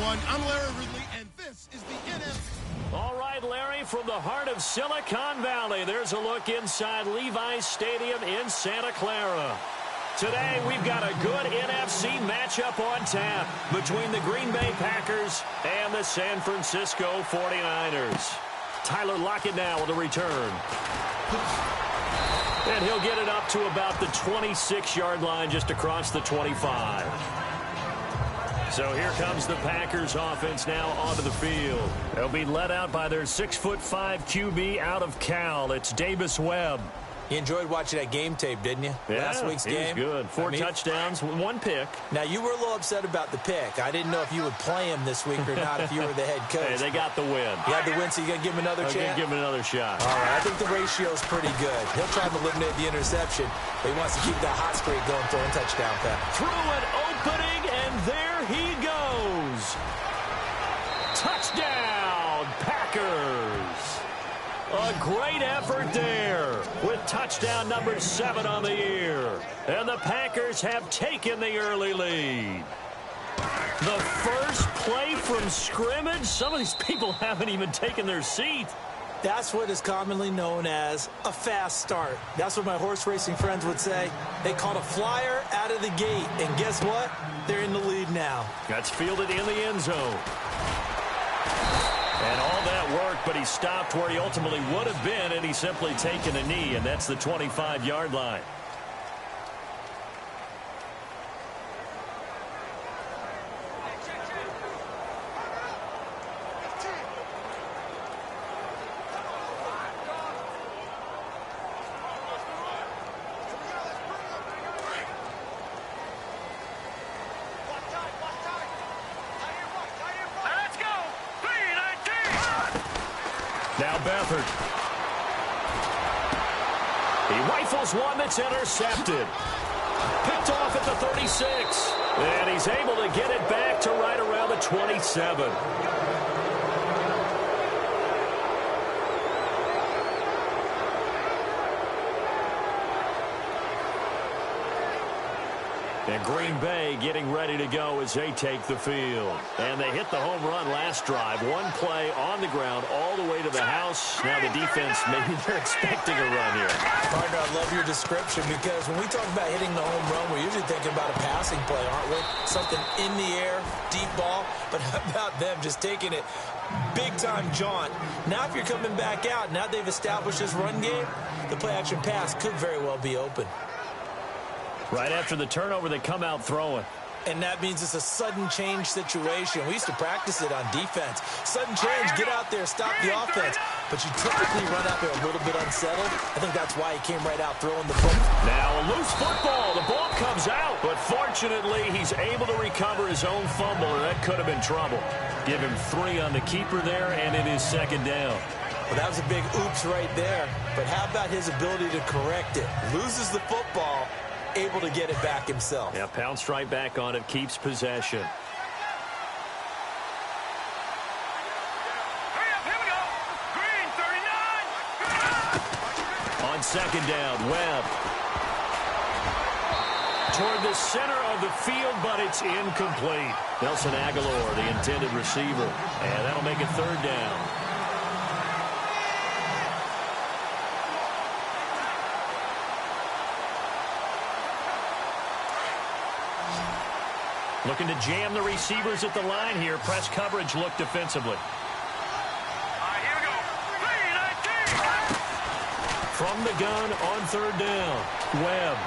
everyone. I'm Larry Ridley, and this is the NFC. All right, Larry, from the heart of Silicon Valley, there's a look inside Levi's Stadium in Santa Clara. Today, we've got a good NFC matchup on tap between the Green Bay Packers and the San Francisco 49ers. Tyler Lockett now with a return. And he'll get it up to about the 26-yard line just across the 25. So here comes the Packers offense now onto the field. They'll be led out by their 6'5" QB out of Cal. It's Davis Webb. You enjoyed watching that game tape, didn't you? Yeah, Last week's game. He was good. Four touchdowns, one pick. Now, you were a little upset about the pick. I didn't know if you would play him this week or not if you were the head coach. Hey, they got the win. You had the win, so you're going to give him another chance? Give him another shot. All right, I think the ratio's pretty good. He'll try to eliminate the interception, but he wants to keep that hot streak going, throwing touchdown pass. Through an opening, and there he goes. Touchdown, Packers. A great effort there with touchdown number 7 on the year. And the Packers have taken the early lead. The first play from scrimmage. Some of these people haven't even taken their seat. That's what is commonly known as a fast start. That's what my horse racing friends would say. They caught a flyer out of the gate. And guess what? They're in the lead now. That's fielded in the end zone. And all that worked, but he stopped where he ultimately would have been, and he's simply taken a knee, and that's the 25-yard line. Now Beathard. He rifles one that's intercepted. Picked off at the 36. And he's able to get it back to right around the 27. And Green Bay getting ready to go as they take the field. And they hit the home run last drive. One play on the ground all the way to the house. Now the defense, maybe they're expecting a run here. Partner, I love your description because when we talk about hitting the home run, we're usually thinking about a passing play, aren't we? Something in the air, deep ball. But how about them just taking it big-time jaunt? Now if you're coming back out, now they've established this run game, the play-action pass could very well be open. Right after the turnover, they come out throwing. And that means it's a sudden change situation. We used to practice it on defense. Sudden change, get out there, stop the offense. But you typically run out there a little bit unsettled. I think that's why he came right out throwing the football. Now a loose football. The ball comes out. But fortunately, he's able to recover his own fumble, or that could have been trouble. Give him 3 on the keeper there, and it is second down. Well, that was a big oops right there. But how about his ability to correct it? Loses the football, able to get it back himself. Yeah, pounced right back on it, keeps possession. Hurry up, here we go. Green, 39. On second down, Webb. Toward the center of the field, but it's incomplete. Nelson Aguilar, the intended receiver. And that'll make it third down. Looking to jam the receivers at the line here. Press coverage look defensively. All right, here we go. 3-19. From the gun on third down. Webb.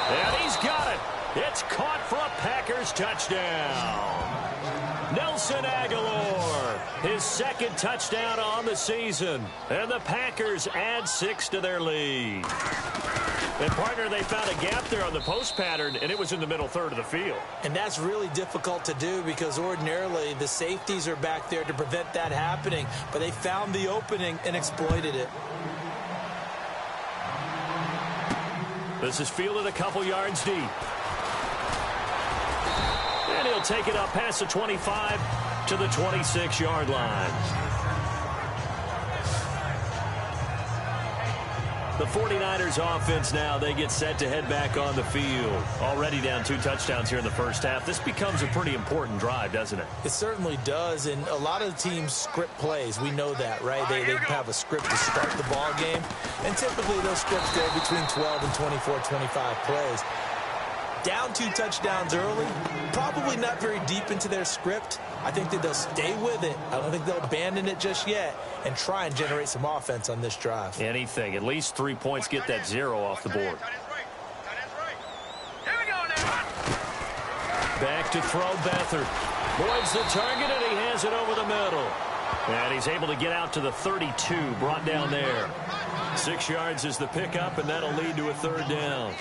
And he's got it. It's caught for a Packers touchdown. Nelson Aguilar, his second touchdown on the season. And the Packers add 6 to their lead. And, partner, they found a gap there on the post pattern, and it was in the middle third of the field. And that's really difficult to do because ordinarily the safeties are back there to prevent that happening. But they found the opening and exploited it. This is fielded a couple yards deep. And he'll take it up past the 25 to the 26-yard line. The 49ers offense now, they get set to head back on the field. Already down 2 touchdowns here in the first half. This becomes a pretty important drive, doesn't it? It certainly does, and a lot of teams script plays. We know that, right? They have a script to start the ball game, and typically those scripts go between 12 and 24, 25 plays. Down 2 touchdowns early, probably not very deep into their script. I think that they'll stay with it. I don't think they'll abandon it just yet and try and generate some offense on this drive. Anything. At least 3 points, get that 0 off the board. Back to throw Beathard. Boyd's the target, and he has it over the middle. And he's able to get out to the 32, brought down there. 6 yards is the pickup, and that'll lead to a 3rd down.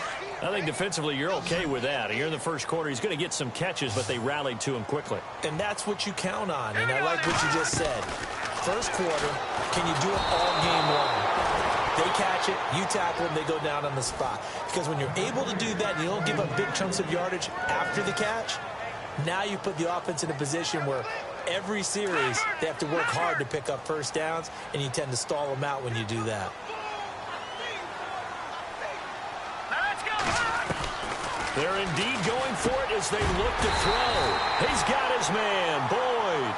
I think defensively you're okay with that. Here in the first quarter, he's going to get some catches, but they rallied to him quickly. And that's what you count on, and I like what you just said. First quarter, can you do it all game long? They catch it, you tackle them, they go down on the spot. Because when you're able to do that and you don't give up big chunks of yardage after the catch, now you put the offense in a position where every series they have to work hard to pick up first downs, and you tend to stall them out when you do that. They're indeed going for it as they look to throw. He's got his man, Boyd.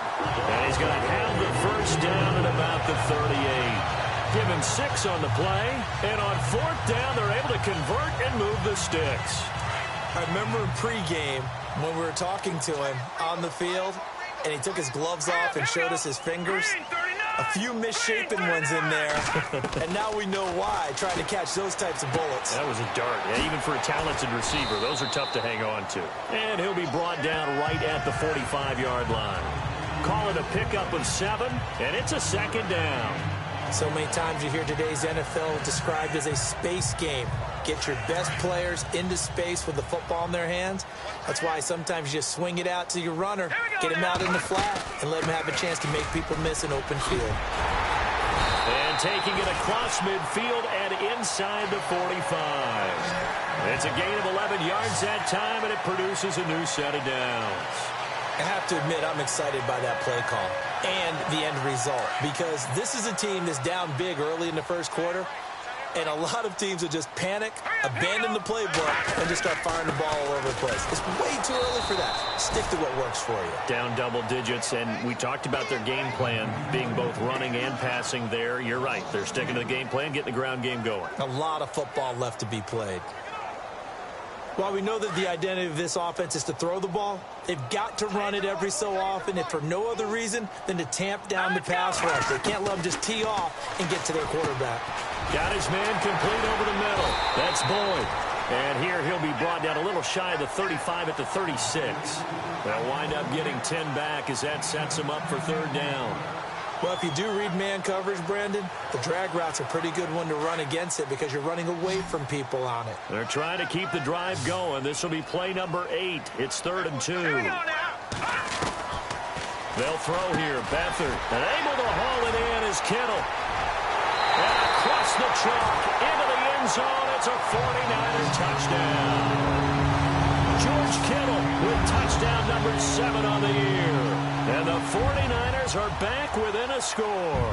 And he's going to have the first down at about the 38. Give him 6 on the play. And on 4th down, they're able to convert and move the sticks. I remember in pregame when we were talking to him on the field, and he took his gloves off and showed us his fingers. A few misshapen ones in there, and now we know why, trying to catch those types of bullets. That was a dart. Yeah, even for a talented receiver, those are tough to hang on to. And he'll be brought down right at the 45-yard line. Call it a pickup of 7, and it's a 2nd down. So many times you hear today's NFL described as a space game. Get your best players into space with the football in their hands. That's why sometimes you just swing it out to your runner, get him out in the flat, and let him have a chance to make people miss an open field. And taking it across midfield and inside the 45. It's a gain of 11 yards that time, and it produces a new set of downs. I have to admit, I'm excited by that play call and the end result, because this is a team that's down big early in the first quarter, and a lot of teams will just panic, abandon the playbook, and just start firing the ball all over the place. It's way too early for that. Stick to what works for you. Down double digits, and we talked about their game plan being both running and passing there. You're right. They're sticking to the game plan, getting the ground game going. A lot of football left to be played. While we know that the identity of this offense is to throw the ball, they've got to run it every so often, and for no other reason than to tamp down the pass rush. They can't let them just tee off and get to their quarterback. Got his man complete over the middle. That's Boyd. And here he'll be brought down a little shy of the 35 at the 36. They'll wind up getting 10 back as that sets him up for 3rd down. Well, if you do read man coverage, Brandon, the drag route's a pretty good one to run against it because you're running away from people on it. They're trying to keep the drive going. This will be play number 8. It's 3rd and 2. They'll throw here. Beathard. And able to haul it in is Kittle. And across the chalk into the end zone. It's a 49er touchdown. George Kittle with touchdown number 7 on the year. And the 49ers are back within a score.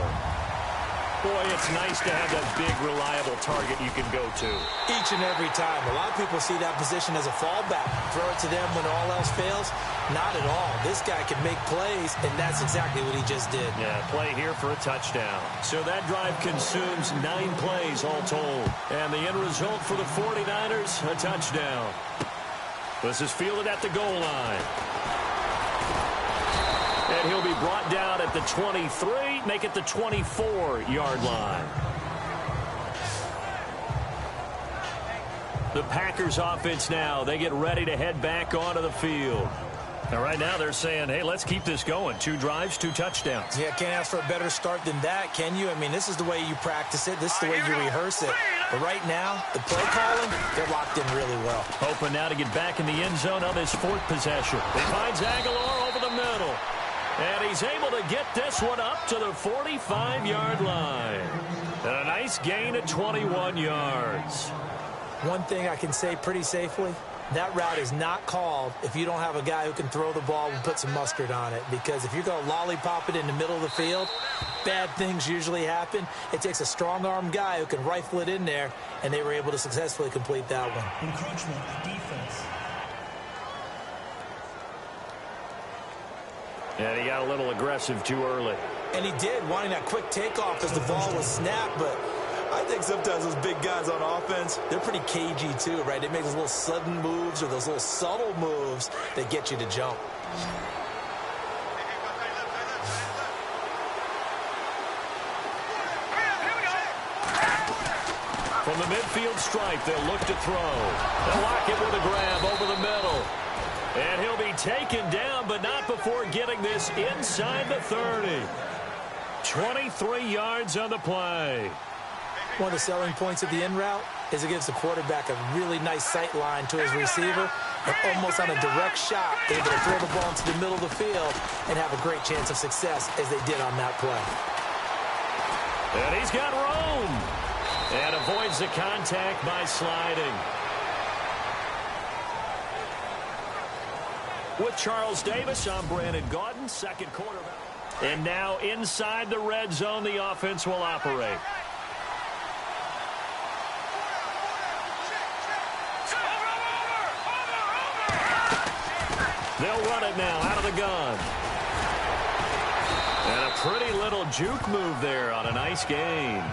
Boy, it's nice to have that big, reliable target you can go to. Each and every time. A lot of people see that position as a fallback. Throw it to them when all else fails. Not at all. This guy can make plays, and that's exactly what he just did. Yeah, play here for a touchdown. So that drive consumes 9 plays all told. And the end result for the 49ers, a touchdown. This is fielded at the goal line. And he'll be brought down at the 23, make it the 24-yard line. The Packers offense now, they get ready to head back onto the field. Now, right now, they're saying, hey, let's keep this going. 2 drives, 2 touchdowns. Yeah, can't ask for a better start than that, can you? I mean, this is the way you practice it. This is the way you rehearse it. But right now, the play calling, they're locked in really well. Hoping now to get back in the end zone on his 4th possession. He finds Aguilar over the middle. And he's able to get this one up to the 45-yard line. And a nice gain of 21 yards. One thing I can say pretty safely, That route is not called if you don't have a guy who can throw the ball and put some mustard on it. Because if you're going to lollipop it in the middle of the field, bad things usually happen. It takes a strong-arm guy who can rifle it in there, and they were able to successfully complete that one. Encroachment defense. And he got a little aggressive too early. And he did, wanting that quick takeoff as the ball was snapped, but I think sometimes those big guys on offense, they're pretty cagey too, right? They make those little sudden moves or those little subtle moves that get you to jump. From the midfield stripe, they'll look to throw. They'll lock it with a grab over the middle. And he'll be taken down, but not before getting this inside the 30. 23 yards on the play. One of the selling points of the in route is it gives the quarterback a really nice sight line to his receiver, and almost on a direct shot, able to throw the ball into the middle of the field and have a great chance of success as they did on that play. And he's got room. And avoids the contact by sliding. With Charles Davis, I'm Brandon Gaudin, second quarterback. And now inside the red zone, the offense will operate. They'll run it now out of the gun. And a pretty little juke move there on a nice gain.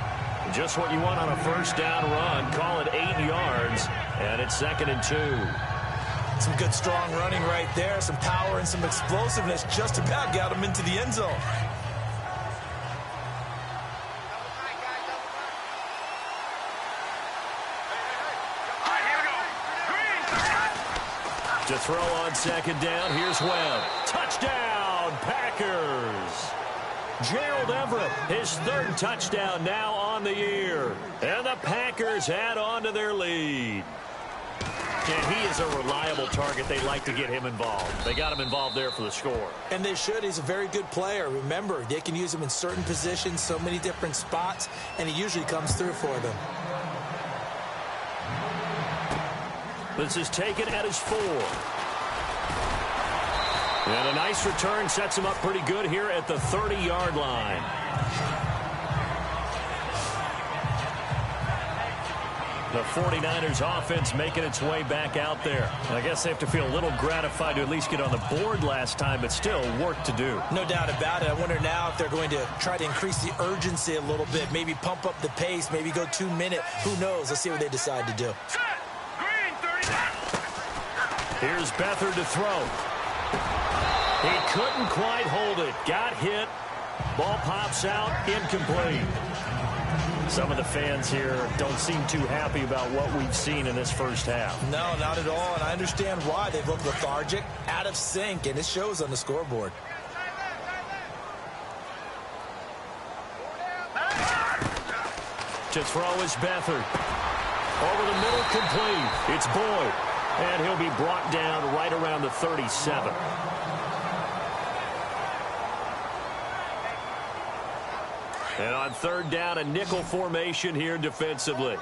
Just what you want on a first down run. Call it 8 yards, and it's 2nd and 2. Some good strong running right there. Some power and some explosiveness just about got him into the end zone. To throw on 2nd down, here's Webb. Touchdown, Packers. Gerald Everett, his 3rd touchdown now on the year. And the Packers add on to their lead. And he is a reliable target. They like to get him involved. They got him involved there for the score. And they should. He's a very good player. Remember, they can use him in certain positions, so many different spots, and he usually comes through for them. This is taken at his 4. And a nice return sets him up pretty good here at the 30-yard line. The 49ers offense making its way back out there. I guess they have to feel a little gratified to at least get on the board last time, but still work to do. No doubt about it. I wonder now if they're going to try to increase the urgency a little bit, maybe pump up the pace, maybe go 2 minute. Who knows? Let's see what they decide to do. Here's Beathard to throw. He couldn't quite hold it. Got hit. Ball pops out. Incomplete. Some of the fans here don't seem too happy about what we've seen in this first half. No, not at all, and I understand why. They've looked lethargic, out of sync, and it shows on the scoreboard. To throw is Beathard. Over the middle, complete. It's Boyd. And he'll be brought down right around the 37. And on 3rd down, a nickel formation here defensively.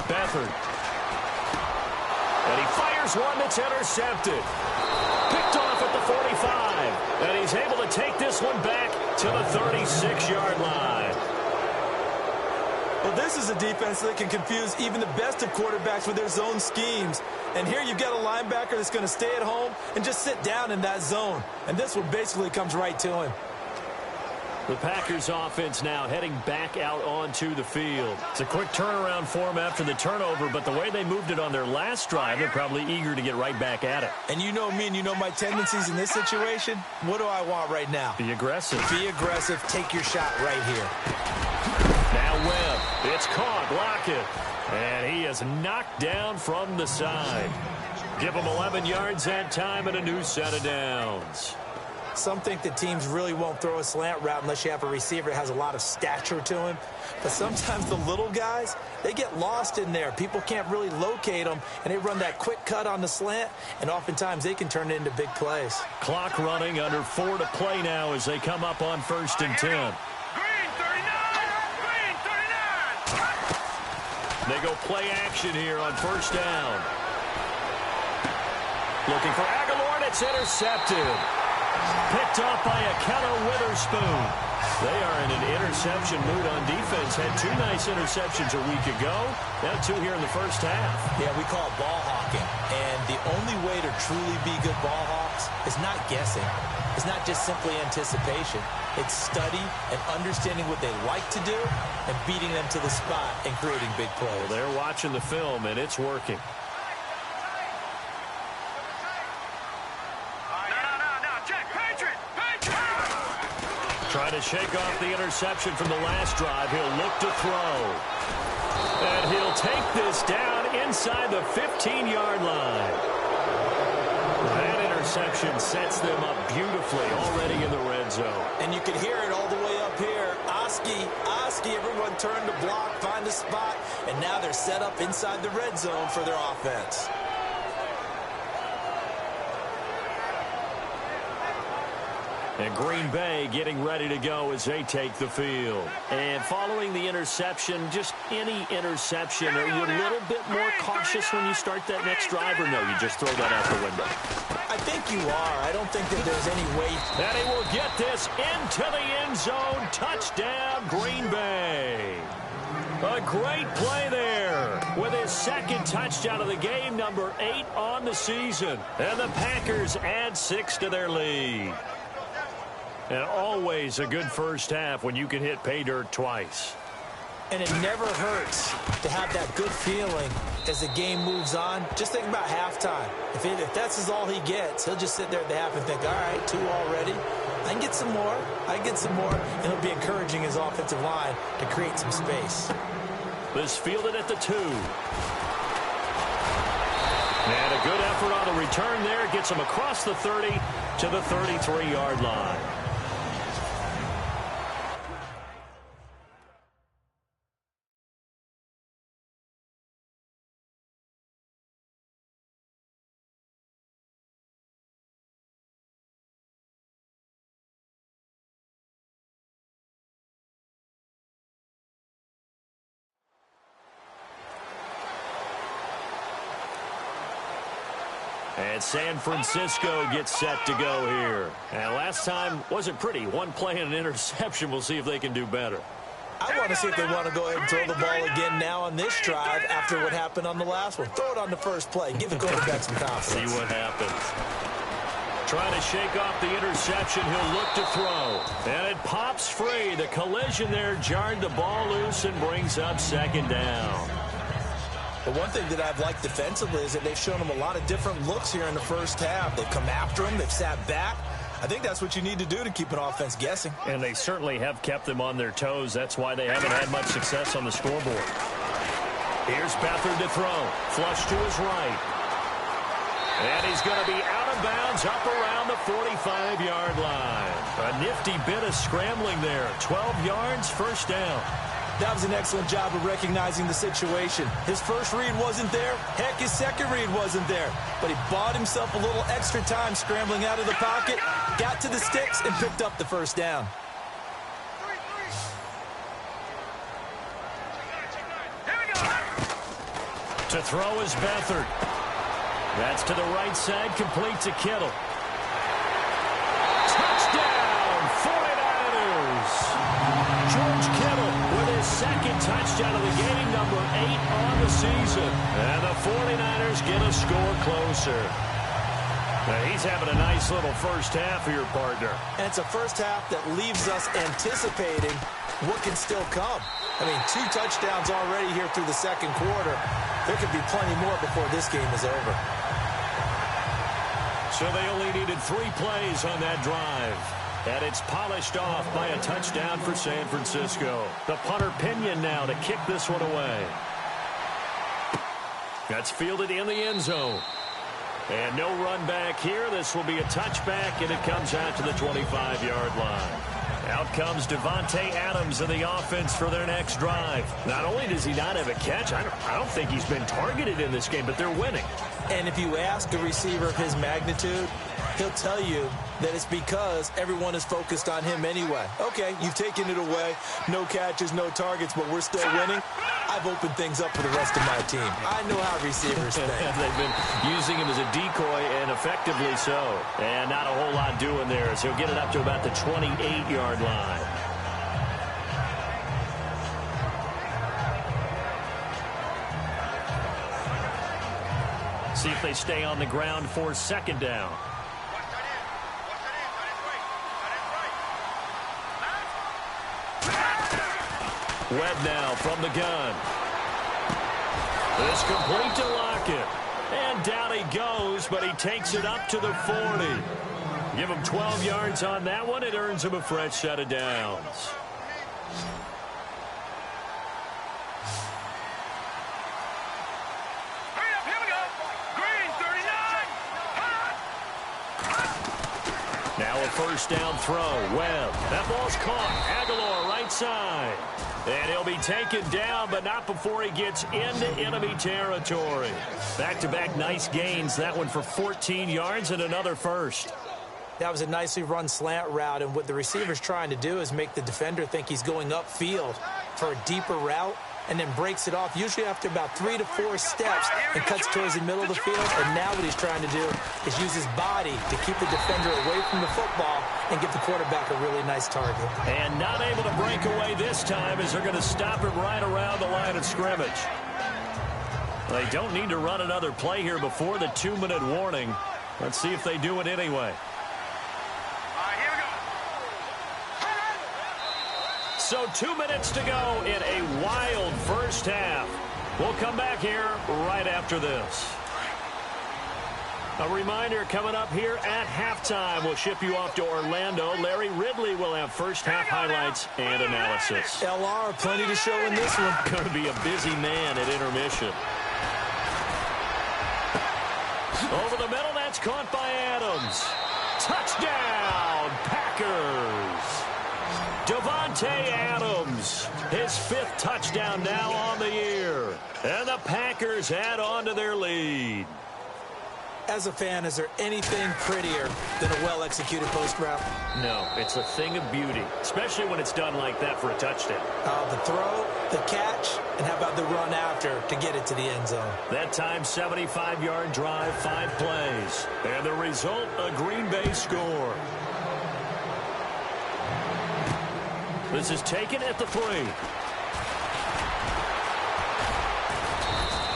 Beathard. And he fires one that's intercepted. Picked off at the 45. And he's able to take this one back to the 36-yard line. Well, this is a defense that can confuse even the best of quarterbacks with their zone schemes. And here you've got a linebacker that's going to stay at home and just sit down in that zone. And this one basically comes right to him. The Packers offense now heading back out onto the field. It's a quick turnaround for them after the turnover, but the way they moved it on their last drive, they're probably eager to get right back at it. And you know me and you know my tendencies in this situation. What do I want right now? Be aggressive. Be aggressive. Take your shot right here. Now Webb. It's caught. Block it. And he is knocked down from the side. Give him 11 yards that time and a new set of downs. Some think that teams really won't throw a slant route unless you have a receiver that has a lot of stature to him. But sometimes the little guys, they get lost in there. People can't really locate them, and they run that quick cut on the slant, and oftentimes they can turn it into big plays. Clock running, under 4 to play now as they come up on 1st and 10. Green 39! Green 39! They go play action here on first down. Looking for Aguilar, and it's intercepted. Picked off by Akello Witherspoon. They are in an interception mood on defense. Had 2 nice interceptions a week ago. Now 2 here in the first half. Yeah, we call it ball hawking. And the only way to truly be good ball hawks is not guessing. It's not just simply anticipation. It's study and understanding what they like to do and beating them to the spot and creating big plays. Well, they're watching the film, and it's working. Trying to shake off the interception from the last drive. He'll look to throw. And he'll take this down inside the 15-yard line. That interception sets them up beautifully already in the red zone. And you can hear it all the way up here. Oski, everyone turned to block, find a spot, and now they're set up inside the red zone for their offense. And Green Bay getting ready to go as they take the field. And following the interception, just any interception, are you a little bit more cautious when you start that next drive, or no, you just throw that out the window? I think you are. I don't think that there's any way. And he will get this into the end zone. Touchdown, Green Bay. A great play there with his second touchdown of the game, number 8 on the season. And the Packers add 6 to their lead. And always a good first half when you can hit pay dirt twice. And it never hurts to have that good feeling as the game moves on. Just think about halftime. If that's all he gets, he'll just sit there at the half and think, all right, 2 already. I can get some more. And he'll be encouraging his offensive line to create some space. This fielded at the 2. And a good effort on the return there. Gets him across the 30 to the 33-yard line. And San Francisco gets set to go here. And last time wasn't pretty. 1 play and an interception. We'll see if they can do better. I want to see if they want to go ahead and throw the ball again now on this drive after what happened on the last one. Throw it on the first play. Give the quarterback some confidence. See what happens. Trying to shake off the interception. He'll look to throw. And it pops free. The collision there jarred the ball loose and brings up 2nd down. The one thing that I've liked defensively is that they've shown him a lot of different looks here in the first half. They've come after him. They've sat back. I think that's what you need to do to keep an offense guessing. And they certainly have kept them on their toes. That's why they haven't had much success on the scoreboard. Here's Beathard to throw. Flush to his right. And he's going to be out of bounds up around the 45-yard line. A nifty bit of scrambling there. 12 yards, first down. That was an excellent job of recognizing the situation. His first read wasn't there. Heck, his second read wasn't there. But he bought himself a little extra time scrambling out of the pocket, got to the sticks, and picked up the first down. To throw is Beathard. That's to the right side, complete to Kittle. Touchdown, 49ers! George Kittle with his second touchdown of the game, number 8 on the season. And the 49ers get a score closer. Now he's having a nice little first half here, partner. And it's a first half that leaves us anticipating what can still come. I mean, 2 touchdowns already here through the second quarter. There could be plenty more before this game is over. So they only needed 3 plays on that drive. And it's polished off by a touchdown for San Francisco. The punter Pinion now to kick this one away. That's fielded in the end zone. And no run back here. This will be a touchback, and it comes out to the 25-yard line. Out comes Devontae Adams in the offense for their next drive. Not only does he not have a catch, I don't think he's been targeted in this game, but they're winning. And if you ask a receiver of his magnitude, he'll tell you that it's because everyone is focused on him anyway. Okay, you've taken it away. No catches, no targets, but we're still winning. I've opened things up for the rest of my team. I know how receivers think. They've been using him as a decoy, and effectively so. And not a whole lot doing there, as he'll get it up to about the 28-yard line. See if they stay on the ground for second down. Webb now from the gun. It's complete to Lockett. And down he goes, but he takes it up to the 40. Give him 12 yards on that one. It earns him a fresh set of downs. Here we go. Green, 39. Now a first down throw. Webb. That ball's caught. Aguilar right side. And he'll be taken down, but not before he gets into enemy territory. Back-to-back nice gains. That one for 14 yards and another first. That was a nicely run slant route, and what the receiver's trying to do is make the defender think he's going upfield for a deeper route, and then breaks it off, usually after about 3 to 4 steps, and cuts towards the middle of the field. And now what he's trying to do is use his body to keep the defender away from the football and give the quarterback a really nice target. And not able to break away this time, as they're going to stop it right around the line of scrimmage. They don't need to run another play here before the 2-minute warning. Let's see if they do it anyway. So 2 minutes to go in a wild first half. We'll come back here right after this. A reminder, coming up here at halftime, we'll ship you off to Orlando. Larry Ridley will have first half highlights and analysis. LR, plenty to show in this one. Going to be a busy man at intermission. Over the middle, that's caught by Adams. Touchdown, Packers. Davante Adams, his 5th touchdown now on the year. And the Packers add on to their lead. As a fan, is there anything prettier than a well-executed post route? No, it's a thing of beauty, especially when it's done like that for a touchdown. The throw, the catch, and how about the run after to get it to the end zone? That time, 75-yard drive, 5 plays. And the result, a Green Bay score. This is taken at the 3.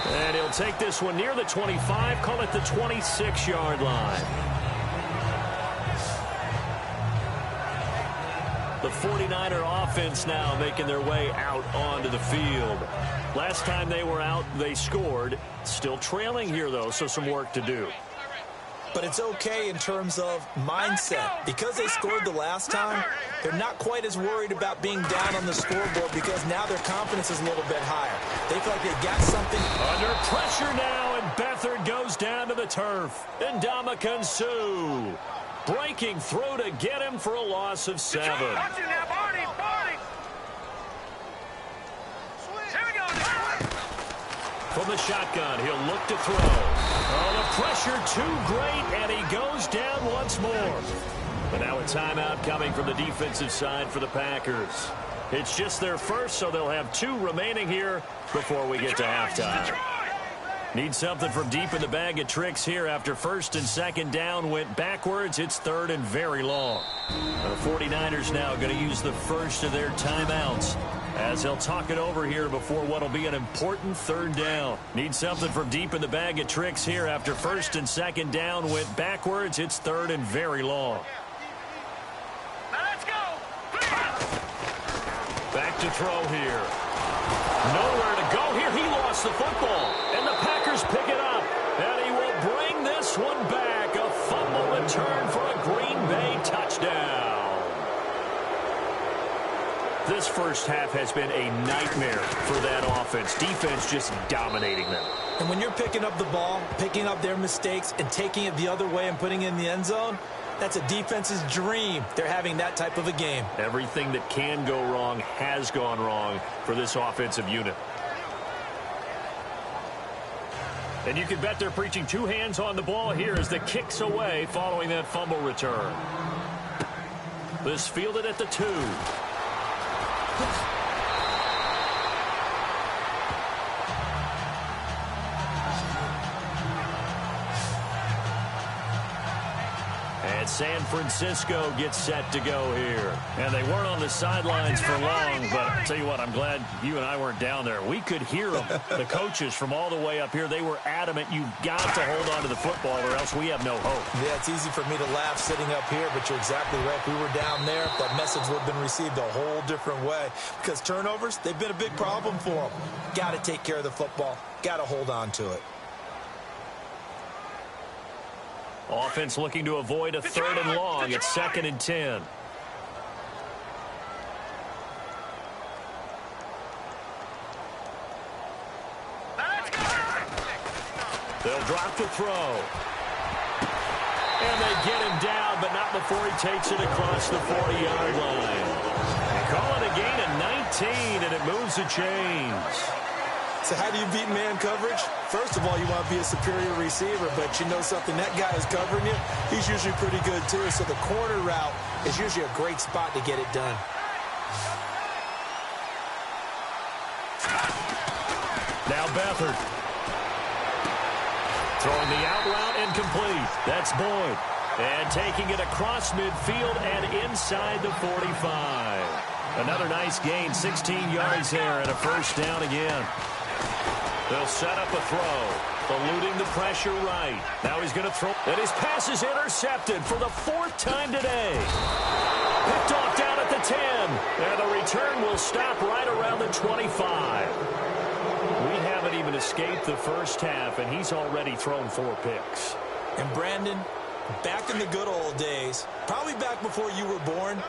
And he'll take this one near the 25, call it the 26-yard line. The 49er offense now making their way out onto the field. Last time they were out, they scored. Still trailing here, though, so some work to do. But it's okay in terms of mindset. Because they scored the last time, they're not quite as worried about being down on the scoreboard because now their confidence is a little bit higher. They feel like they got something. Under pressure now, and Beathard goes down to the turf. And Ndamukong Suh breaking through to get him for a loss of 7. From the shotgun, he'll look to throw. Oh, the pressure too great, and he goes down once more. But now a timeout coming from the defensive side for the Packers. It's just their first, so they'll have 2 remaining here before we get to halftime. Need something from deep in the bag of tricks here after first and second down went backwards. It's 3rd and very long. The 49ers now going to use the first of their timeouts as they'll talk it over here before what will be an important 3rd down. Need something from deep in the bag of tricks here after first and second down went backwards. It's 3rd and very long. Let's go. Back to throw here. Nowhere to go here. He lost the football. And the Packers pick it up. And he will bring this one back. A fumble return for a Green Bay touchdown. This first half has been a nightmare for that offense. Defense just dominating them. And when you're picking up the ball, picking up their mistakes, and taking it the other way and putting it in the end zone, that's a defense's dream. They're having that type of a game. Everything that can go wrong has gone wrong for this offensive unit. And you can bet they're preaching 2 hands on the ball here as the kick's away following that fumble return. This fielded at the 2. as San Francisco gets set to go here. And they weren't on the sidelines for long, but I'll tell you what, I'm glad you and I weren't down there. We could hear them, the coaches from all the way up here. They were adamant, you've got to hold on to the football or else we have no hope. Yeah, it's easy for me to laugh sitting up here, but you're exactly right. If we were down there, that message would have been received a whole different way. Because turnovers, they've been a big problem for them. Got to take care of the football. Got to hold on to it. Offense looking to avoid a 3rd and long. It's 2nd and 10. They'll drop the throw. And they get him down, but not before he takes it across the 40-yard line. They call it a gain of 19, and it moves the chains. So how do you beat man coverage? First of all, you want to be a superior receiver, but you know something, that guy is covering you. He's usually pretty good, too. So the corner route is usually a great spot to get it done. Now Beathard. Throwing the out route incomplete. That's Boyd. And taking it across midfield and inside the 45. Another nice gain, 16 yards there and a 1st down again. They'll set up a throw, eluding the pressure right. Now he's going to throw, and his pass is intercepted for the 4th time today. Picked off down at the 10, and the return will stop right around the 25. We haven't even escaped the first half, and he's already thrown 4 picks. And Brandon, back in the good old days, probably back before you were born,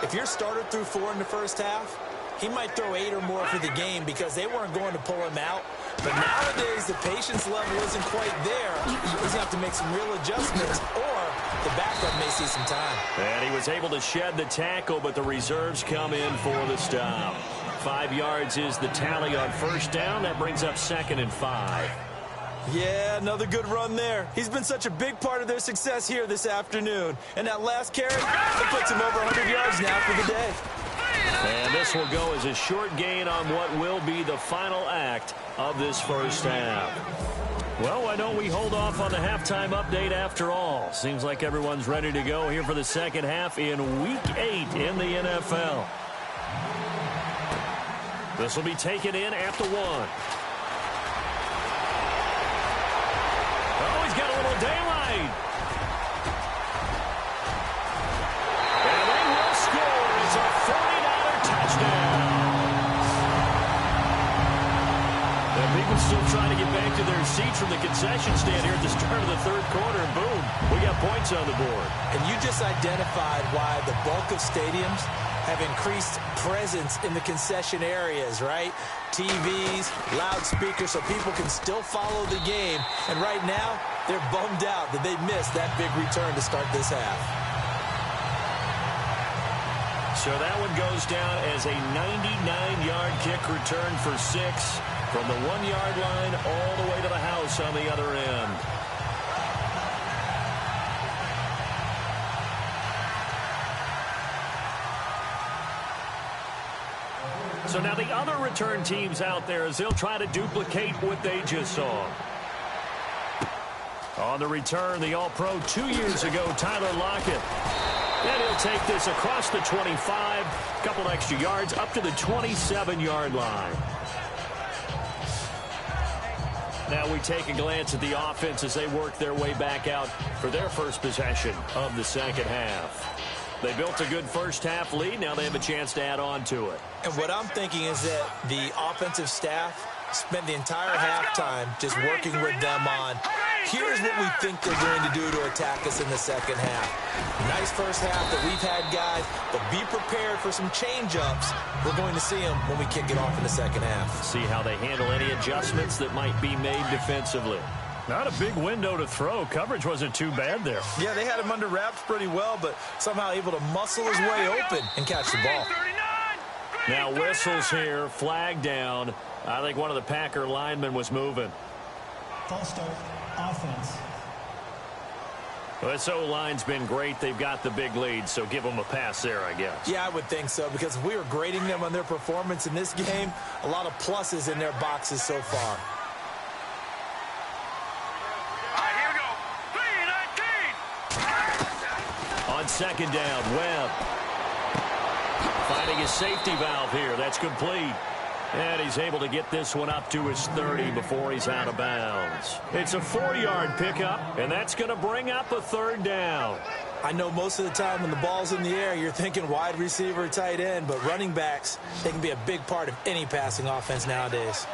if your starter threw 4 in the first half, he might throw 8 or more for the game because they weren't going to pull him out. But nowadays, the patience level isn't quite there. He's going to have to make some real adjustments, or the backup may see some time. And he was able to shed the tackle, but the reserves come in for the stop. 5 yards is the tally on 1st down. That brings up 2nd and 5. Yeah, another good run there. He's been such a big part of their success here this afternoon. And that last carry, it puts him over 100 yards now for the day. And this will go as a short gain on what will be the final act of this first half. Well, why don't we hold off on the halftime update after all? Seems like everyone's ready to go here for the second half in Week 8 in the NFL. This will be taken in at the 1. Oh, he's got a little daylight. And they will score. It's a 49er touchdown. And people still trying to get back to their seats from the concession stand here at the start of the 3rd quarter. And boom, we got points on the board. And you just identified why the bulk of stadiums have increased presence in the concession areas, right? TVs, loudspeakers, so people can still follow the game. And right now, they're bummed out that they missed that big return to start this half. So that one goes down as a 99-yard kick return for 6 from the 1-yard line all the way to the house on the other end. So now the other return teams out there as they'll try to duplicate what they just saw. On the return, the All-Pro 2 years ago, Tyler Lockett. And he'll take this across the 25, a couple extra yards, up to the 27-yard line. Now we take a glance at the offense as they work their way back out for their first possession of the second half. They built a good first half lead. Now they have a chance to add on to it. And what I'm thinking is that the offensive staff spent the entire halftime just working with them on, here's what we think they're going to do to attack us in the second half. Nice first half that we've had, guys, but be prepared for some change-ups. We're going to see them when we kick it off in the second half. See how they handle any adjustments that might be made defensively. Not a big window to throw. Coverage wasn't too bad there. Yeah, they had him under wraps pretty well, but somehow able to muscle his way open and catch the ball. Now whistles here, flag down. I think one of the Packer linemen was moving. False start, offense. Well, this O-line's been great. They've got the big lead, so give them a pass there, I guess. Yeah, I would think so, because if we were grading them on their performance in this game, a lot of pluses in their boxes so far. second down. Webb finding his safety valve here. That's complete. And he's able to get this one up to his 30 before he's out of bounds. It's a 4-yard pickup, and that's going to bring up a third down. I know most of the time when the ball's in the air, you're thinking wide receiver, tight end, but running backs, they can be a big part of any passing offense nowadays.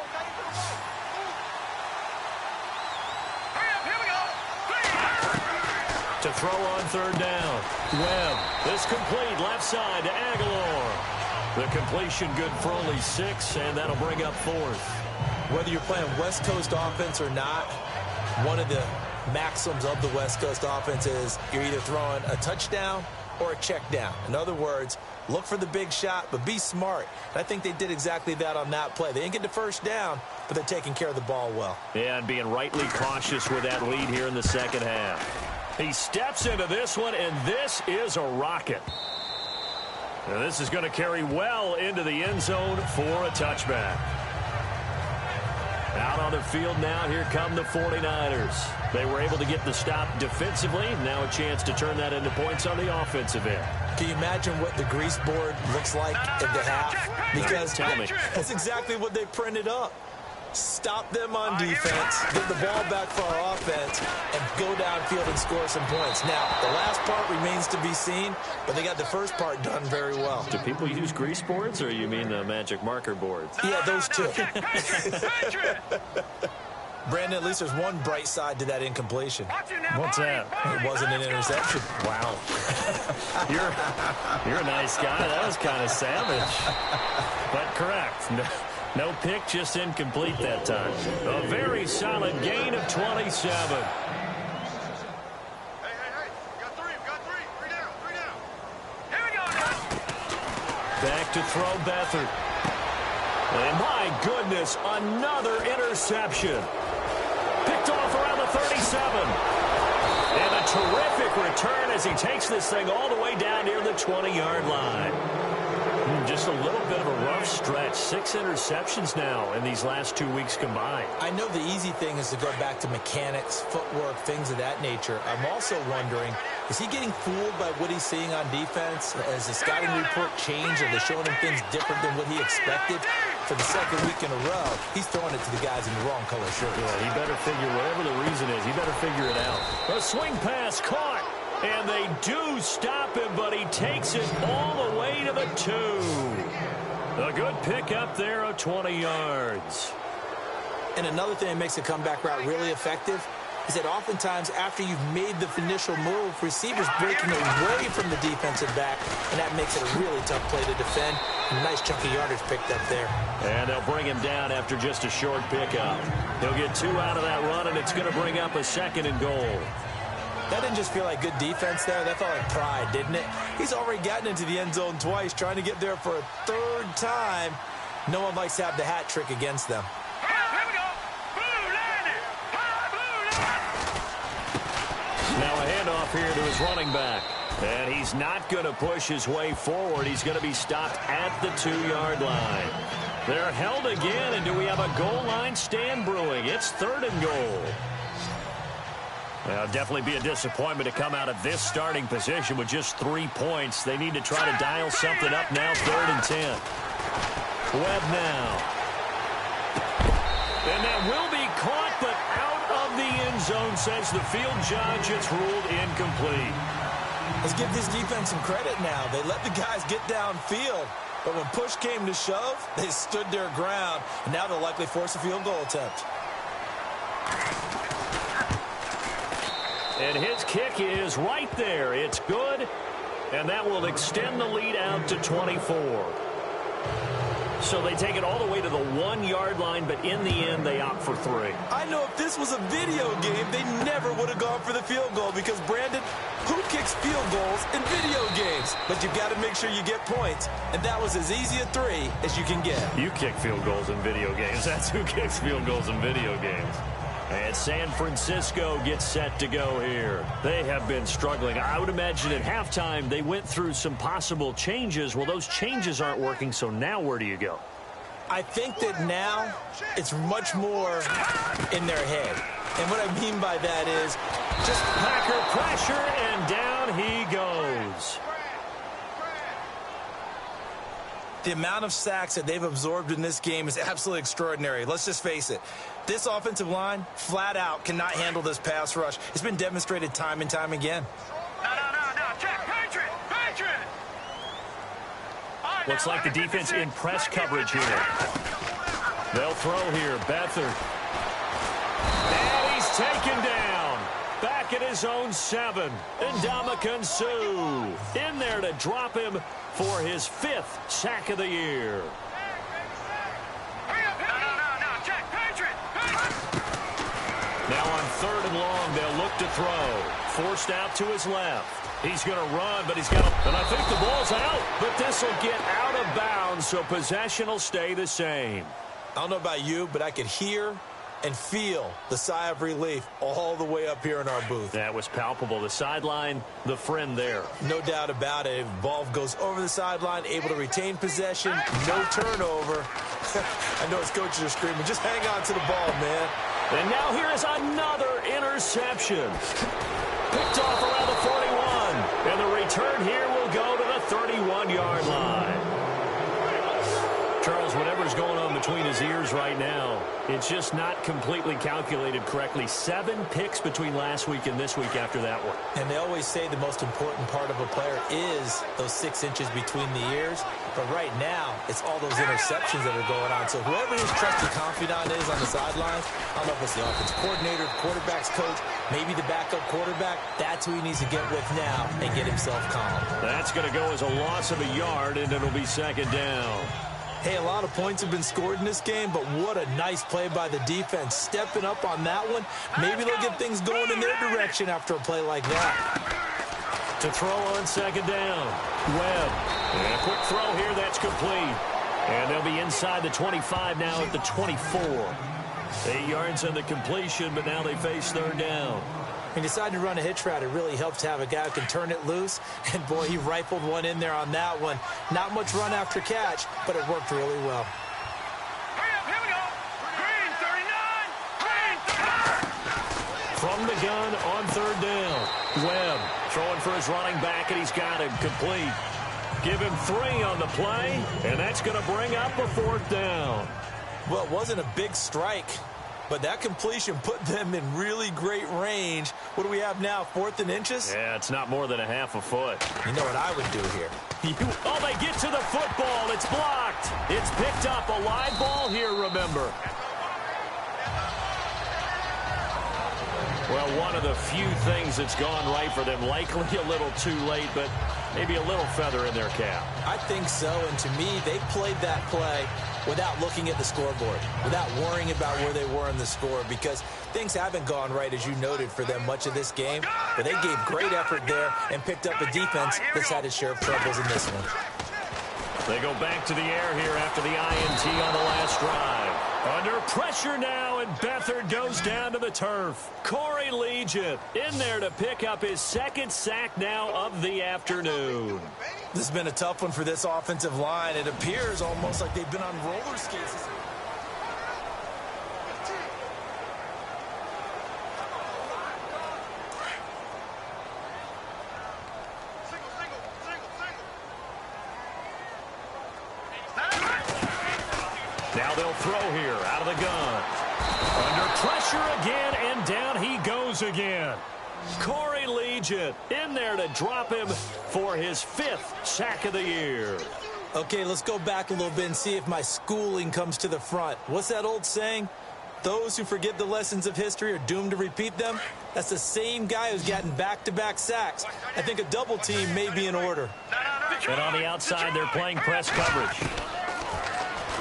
To throw on third down. Webb, this complete left side to Aguilar. The completion good for only 6, and that'll bring up fourth. Whether you're playing West Coast offense or not, one of the maxims of the West Coast offense is you're either throwing a touchdown or a check down. In other words, look for the big shot, but be smart. And I think they did exactly that on that play. They didn't get the first down, but they're taking care of the ball well. Yeah, and being rightly cautious with that lead here in the second half. He steps into this one, and this is a rocket. And this is going to carry well into the end zone for a touchback. Out on the field now, here come the 49ers. They were able to get the stop defensively. Now a chance to turn that into points on the offensive end. Can you imagine what the grease board looks like at the half? Because tell me. That's exactly what they printed up. Stop them on defense, get the ball back for our offense, and go downfield and score some points. Now, the last part remains to be seen, but they got the first part done very well. Do people use grease boards, or you mean the magic marker boards? Yeah, those two. Brandon, at least there's one bright side to that incompletion. What's that? It wasn't an interception. Wow. You're a nice guy. That was kind of savage. But correct. No pick, just incomplete that time. A very solid gain of 27. Hey, got three. Three down. Here we go now. Back to throw Beathard. And my goodness, another interception. Picked off around the 37. And a terrific return as he takes this thing all the way down near the 20-yard line. Just a little bit of a rough stretch. 6 interceptions now in these last 2 weeks combined. I know the easy thing is to go back to mechanics, footwork, things of that nature. I'm also wondering, is he getting fooled by what he's seeing on defense? Has the scouting report changed? Are they showing him things different than what he expected? For the second week in a row, he's throwing it to the guys in the wrong color shirts. Yeah, he better figure, whatever the reason is, he better figure it out. A swing pass caught. And they do stop him, but he takes it all the way to the 2. A good pickup there of 20 yards. And another thing that makes the comeback route really effective is that oftentimes after you've made the initial move, receivers breaking away from the defensive back, and that makes it a really tough play to defend. A nice chunk of yardage picked up there. And they'll bring him down after just a short pickup. He'll get 2 out of that run, and it's going to bring up a 2nd and goal. That didn't just feel like good defense there. That felt like pride, didn't it? He's already gotten into the end zone twice, trying to get there for a 3rd time. No one likes to have the hat trick against them. Here we go. Blue line. Now a handoff here to his running back. And he's not going to push his way forward. He's going to be stopped at the 2-yard line. They're held again, and do we have a goal line stand brewing? It's 3rd and goal. Well, definitely be a disappointment to come out of this starting position with just 3 points. They need to try to dial something up now, 3rd and 10. Webb now. And that will be caught, but out of the end zone, says the field judge. It's ruled incomplete. Let's give this defense some credit now. They let the guys get downfield, but when push came to shove, they stood their ground, and now they'll likely force a field goal attempt. And his kick is right there. It's good, and that will extend the lead out to 24. So they take it all the way to the 1-yard line, but in the end, they opt for 3. I know if this was a video game, they never would have gone for the field goal because, Brandon, who kicks field goals in video games? But you've got to make sure you get points, and that was as easy a 3 as you can get. You kick field goals in video games. That's who kicks field goals in video games. And San Francisco gets set to go here. They have been struggling. I would imagine at halftime they went through some possible changes. Well, those changes aren't working, so now where do you go? I think that now it's much more in their head. And what I mean by that is Just Packer pressure, and down he goes. The amount of sacks that they've absorbed in this game is absolutely extraordinary. Let's just face it. This offensive line, flat out, cannot handle this pass rush. It's been demonstrated time and time again. No. Check. Patriot. Looks like the defense in press coverage here. They'll throw here. Beathard. And he's taken down. Back at his own 7. And Ndamukong Suh in there to drop him for his 5th sack of the year. No. Check. Patriot. Now on 3rd and long, they'll look to throw. Forced out to his left. He's going to run, but he's got to... And I think the ball's out, but this will get out of bounds, so possession will stay the same. I don't know about you, but I could hear and feel the sigh of relief all the way up here in our booth. That was palpable. The sideline, the friend there. No doubt about it. Ball goes over the sideline, able to retain possession, no turnover. I know his coaches are screaming, just hang on to the ball, man. And now here is another interception. Picked off around the 41. And the return here will go to the 31-yard line. Charles, whatever's going on between his ears right now, it's just not completely calculated correctly. 7 picks between last week and this week after that one. And they always say the most important part of a player is those 6 inches between the ears. But right now, it's all those interceptions that are going on. So whoever his trusted confidant is on the sidelines, I don't know if it's the offensive coordinator, the quarterback's coach, maybe the backup quarterback, that's who he needs to get with now and get himself calm. That's going to go as a loss of a yard, and it'll be 2nd down. Hey, a lot of points have been scored in this game, but what a nice play by the defense. Stepping up on that one, maybe they'll get things going in their direction after a play like that. To throw on 2nd down, Webb. And a quick throw here, that's complete. And they'll be inside the 25 now at the 24. 8 yards on the completion, but now they face 3rd down. He decided to run a hitch route. It really helps to have a guy who can turn it loose. And, boy, he rifled one in there on that one. Not much run after catch, but it worked really well. Hurry up, here we go. Green, 39. Green, From the gun on 3rd down. Webb throwing for his running back, and he's got him complete. Give him 3 on the play, and that's going to bring up a 4th down. Well, it wasn't a big strike, but that completion put them in really great range. What do we have now, 4th and inches? Yeah, it's not more than a half a foot. You know what I would do here? Oh, they get to the football. It's blocked. It's picked up. A live ball here, remember. Well, one of the few things that's gone right for them. Likely a little too late, but maybe a little feather in their cap. I think so, and to me, they played that play without looking at the scoreboard, without worrying about where they were in the score, because things haven't gone right, as you noted, for them much of this game. But they gave great effort there and picked up a defense that's had its share of troubles in this one. They go back to the air here after the INT on the last drive. Under pressure now, and Beathard goes down to the turf. Corey Legent in there to pick up his 2nd sack now of the afternoon. This has been a tough one for this offensive line. It appears almost like they've been on roller skates. Now they'll throw here out of the gun. Under pressure again, and down he goes again. Corey Legent in there to drop him for his 5th sack of the year. Okay, let's go back a little bit and see if my schooling comes to the front. What's that old saying? Those who forget the lessons of history are doomed to repeat them. That's the same guy who's gotten back-to-back sacks. I think a double team may be in order. And on the outside, they're playing press coverage.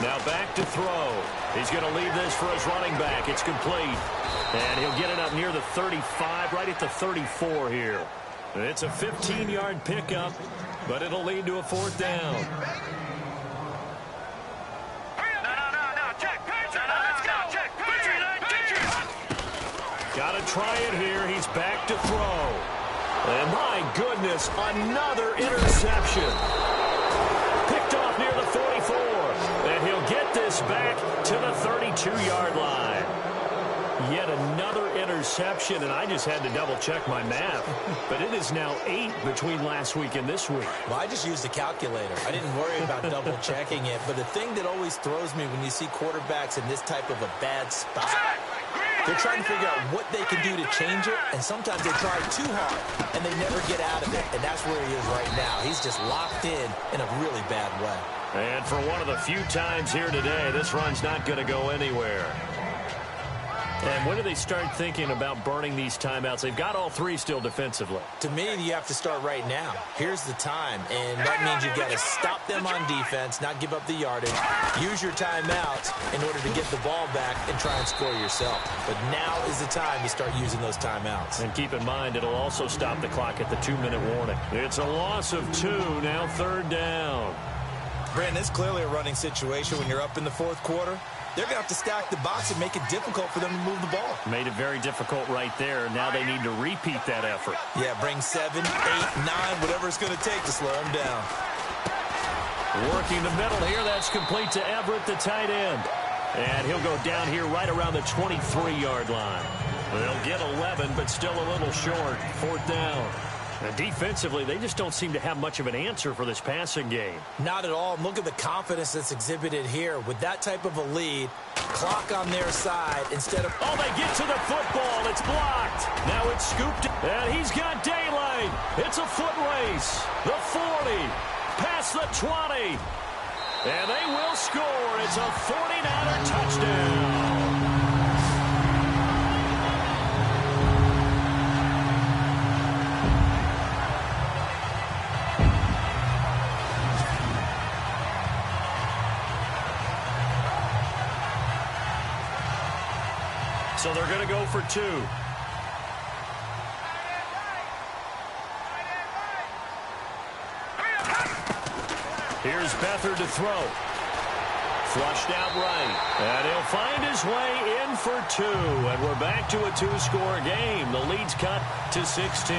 Now back to throw. He's going to leave this for his running back. It's complete. And he'll get it up near the 35, right at the 34 here. It's a 15-yard pickup, but it'll lead to a 4th down. Got to try it here. He's back to throw. And my goodness, another interception. Picked off near the 44. And he'll get this back to the 32-yard line. Yet another interception, and I just had to double-check my math. But it is now 8 between last week and this week. Well, I just used a calculator. I didn't worry about double-checking it. But the thing that always throws me when you see quarterbacks in this type of a bad spot, they're trying to figure out what they can do to change it, and sometimes they try too hard, and they never get out of it. And that's where he is right now. He's just locked in a really bad way. And for one of the few times here today, this run's not going to go anywhere. And when do they start thinking about burning these timeouts? They've got all three still defensively. To me, you have to start right now. Here's the time, and that means you've got to stop them on defense, not give up the yardage, use your timeouts in order to get the ball back and try and score yourself. But now is the time to start using those timeouts. And keep in mind, it'll also stop the clock at the 2-minute warning. It's a loss of 2, now 3rd down. Brandon, it's clearly a running situation when you're up in the 4th quarter. They're going to have to stack the box and make it difficult for them to move the ball. Made it very difficult right there. Now they need to repeat that effort. Yeah, bring 7, 8, 9, whatever it's going to take to slow them down. Working the middle here. That's complete to Everett, the tight end. And he'll go down here right around the 23-yard line. They'll get 11, but still a little short. 4th down. And defensively, they just don't seem to have much of an answer for this passing game. Not at all. Look at the confidence that's exhibited here. With that type of a lead, clock on their side instead of... Oh, they get to the football. It's blocked. Now it's scooped. And he's got daylight. It's a foot race. The 40. Past the 20. And they will score. It's a 49er touchdown. So they're going to go for 2. Here's Beathard to throw. Flushed out right. And he'll find his way in for 2. And we're back to a 2-score game. The lead's cut to 16.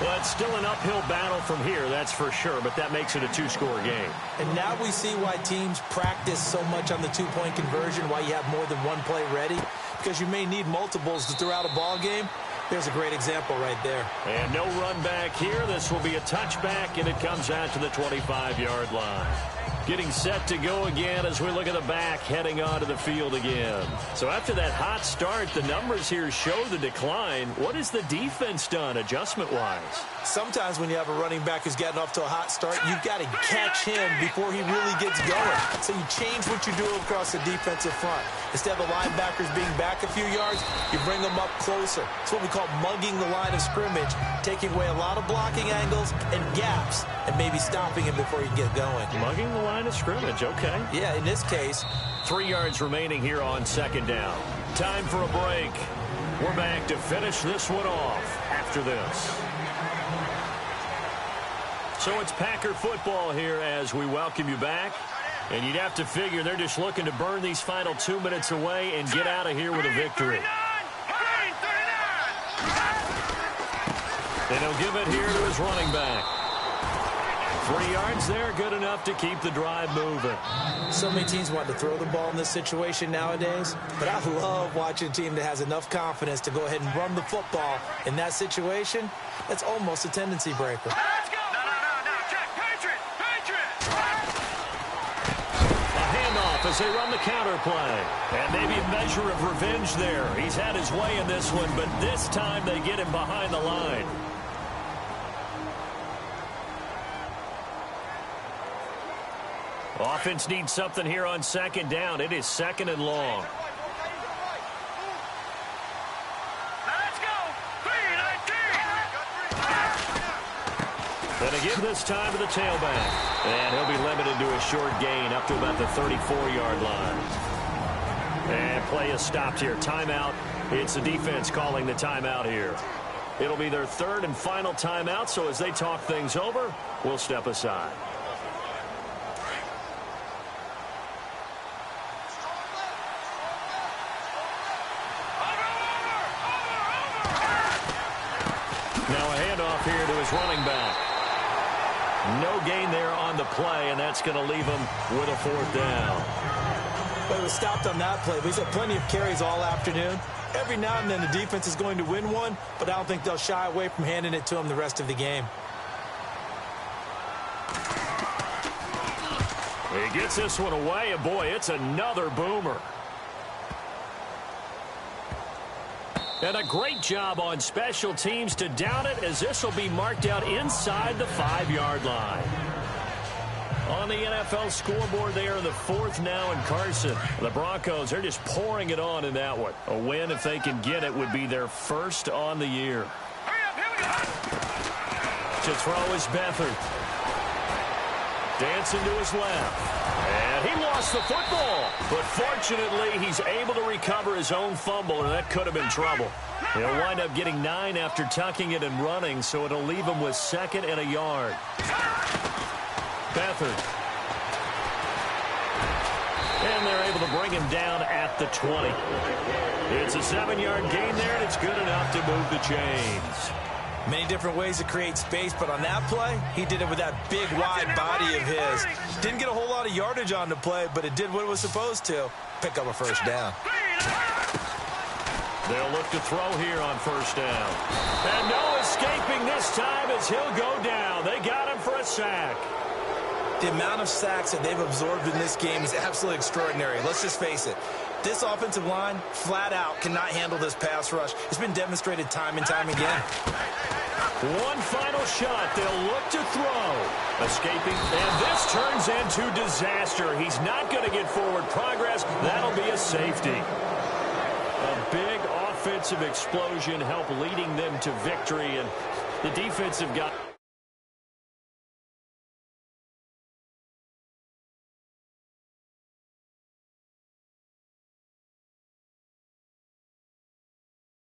Well, it's still an uphill battle from here, that's for sure. But that makes it a 2-score game. And now we see why teams practice so much on the 2-point conversion, why you have more than one play ready. Because you may need multiples to throw out a ball game. There's a great example right there. And no run back here. This will be a touchback, and it comes out to the 25-yard line. Getting set to go again as we look at the back, heading onto the field again. So after that hot start, the numbers here show the decline. What has the defense done adjustment-wise? Sometimes when you have a running back who's gotten off to a hot start, you've got to catch him before he really gets going. So you change what you do across the defensive front. Instead of the linebackers being back a few yards, you bring them up closer. It's what we call mugging the line of scrimmage, taking away a lot of blocking angles and gaps, and maybe stopping him before he can get going. Mugging the line of scrimmage, okay. Yeah, in this case. 3 yards remaining here on 2nd down. Time for a break. We're back to finish this one off after this. So it's Packer football here as we welcome you back. And you'd have to figure they're just looking to burn these final 2 minutes away and get out of here with a victory. And he'll give it here to his running back. 3 yards there, good enough to keep the drive moving. So many teams want to throw the ball in this situation nowadays, but I love watching a team that has enough confidence to go ahead and run the football in that situation. That's almost a tendency breaker. Let's go! No, check, Patriot! A handoff as they run the counter play. And maybe a measure of revenge there. He's had his way in this one, but this time they get him behind the line. Offense needs something here on 2nd down. It is 2nd and long. Let's go! 3-19! And again this time to the tailback. And he'll be limited to a short gain up to about the 34-yard line. And play is stopped here. Timeout. It's the defense calling the timeout here. It'll be their 3rd and final timeout, so as they talk things over, we'll step aside. Here to his running back. No gain there on the play, and that's going to leave him with a 4th down. But it was stopped on that play. He's had plenty of carries all afternoon. Every now and then the defense is going to win one, but I don't think they'll shy away from handing it to them the rest of the game. He gets this one away, and boy, it's another boomer. And a great job on special teams to down it, as this will be marked out inside the 5-yard line. On the NFL scoreboard, they are the 4th now in Carson. The Broncos, they're just pouring it on in that one. A win, if they can get it, would be their first on the year. To throw is Beathard. Dancing to his left. And he lost the football. But fortunately, he's able to recover his own fumble, and that could have been trouble. He'll wind up getting 9 after tucking it and running, so it'll leave him with 2nd and a yard. Beathard. And they're able to bring him down at the 20. It's a 7-yard gain there, and it's good enough to move the chains. Many different ways to create space, but on that play, he did it with that big, wide body of his. Didn't get a whole lot of yardage on the play, but it did what it was supposed to. Pick up a first down. They'll look to throw here on first down. And no escaping this time as he'll go down. They got him for a sack. The amount of sacks that they've absorbed in this game is absolutely extraordinary. Let's just face it. This offensive line, flat out, cannot handle this pass rush. It's been demonstrated time and time again. One final shot. They'll look to throw. Escaping. And this turns into disaster. He's not going to get forward progress. That'll be a safety. A big offensive explosion helped leading them to victory. And the defense have got...